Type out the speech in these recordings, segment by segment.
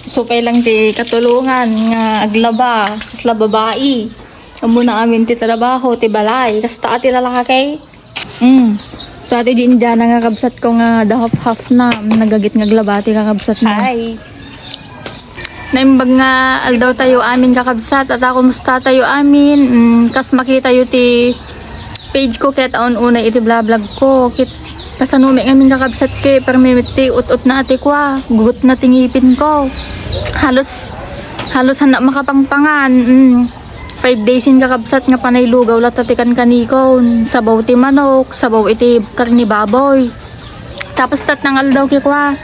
Supay lang ti katulungan nga aglaba, kasla babae. Amo na amin ti trabaho, ti balay, kasta ati lalaki. So ati din dyan nga kabsat ko nga the half na nagagit nga glaba ti kakabsat mo. Ay. Naimbag nga aldaw tayo amin kakabsat at ako musta tayo amin. Kas makita yu ti page ko ket aon una iti vlog ko. Kit kasanumi ngamin kakabsat ke permiti ut-ut na ati kwa. Gugut na tingipin ko. Halos hanak makapangpangan. 5 days in kakabsat nga panay lugaw latatikan kanikon. Sabaw ti manok, sabaw iti karni baboy. Tapos tat nang aldaw ki kwa.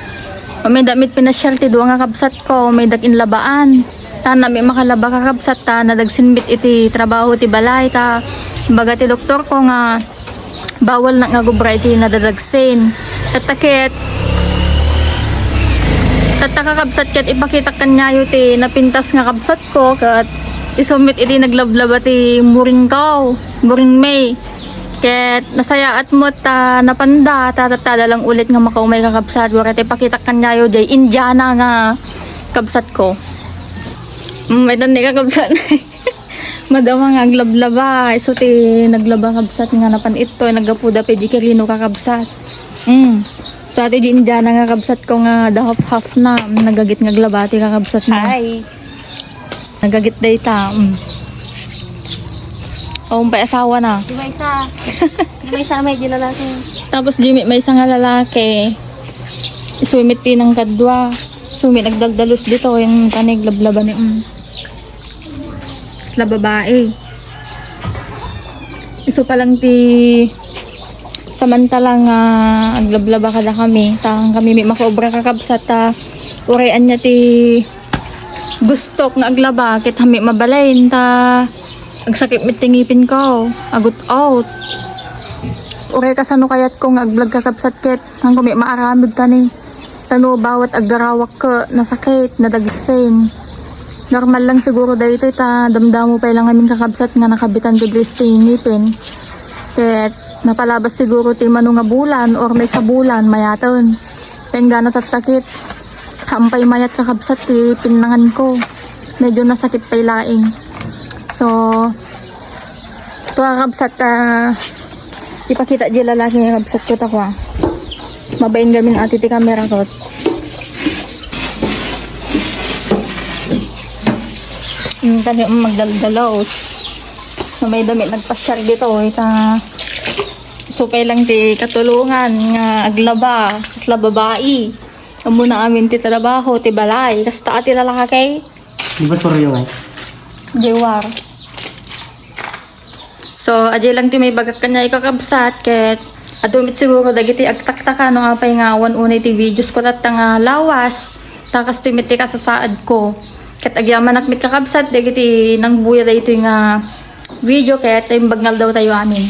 May damit pinasyal ti duwa nga kabsat ko, may dakin labaan. Ta na may makalaba ka kabsat ta nadagsinbit iti trabaho ti balay ta. Baga ti doktor ko nga bawal na nga gubra iti nadadagsin. Tatakit kakabsat ket ipakita kanyayo ti napintas nga kabsat ko kat isumit iti naglablaba ti muring kaw, muring may. Ket nasayaat mo ta napanda tatada lang ulit nga makaumay ka kabsat wala ti pakita kanyayo jay Indiana nga kabsat ko. May tani ka kabsat. Madama nga aglablaba iso ti naglaba kabsat nga napan ito nagapuda pedi kirino ka kabsat. So ati di Indiana nga kabsat ko nga the half na nagagit nga glaba ti kakabsat mo. Ay. Nagagit data. Pay asawa na. Di may isa. Di may isa may lalaki. Tapos Jimmy may isang nga lalaki. Isumit din ng kadwa. Sumit nagdaldalos dito yung tanig lablaban ni isla babae. Iso pa lang ti samantalang aglablaba kada kami. Tang kami may makaobra kakabsat ta. Urayan niya ti gustok nga aglaba kit hami mabalain ta. Agsakit mitingipin ko, agot out. Uray kasano kayat kong agvlog kakabsat ket hang kumi maaramid tani. Tano bawat aggarawak ka nasakit, nadagsin. Normal lang siguro dahito ta damdamo pa lang amin kakabsat nga nakabitan ti blis tingipin. Ket napalabas siguro ti mano nga bulan or may sa bulan mayaton. Tengga natatakit. Hampay mayat kakabsat ti pinangan ko. Medyo nasakit pay laing. So, ito kakabsat ipakita di lalaki nga kabsat ko takwa. Mabain gamin ati ti camera ko. Kani magdaldalaos. So, may damit nagpasyar dito. Supay lang ti katulungan nga aglaba, kasla babae. Amo na amin ti trabaho, ti balay. Kasta ati lalaki. Di ba soryo ay? Jewar. So, ajay lang ti may bagak kanya ikakabsat ket adumit siguro dagiti agtaktaka no apay nga awan unay ti videos ko tat nga lawas takas ti miti kasasaad ko ket agyaman ak mit kakabsat dagiti nang buya daytoy nga video ket imbagnal daw tayo amin.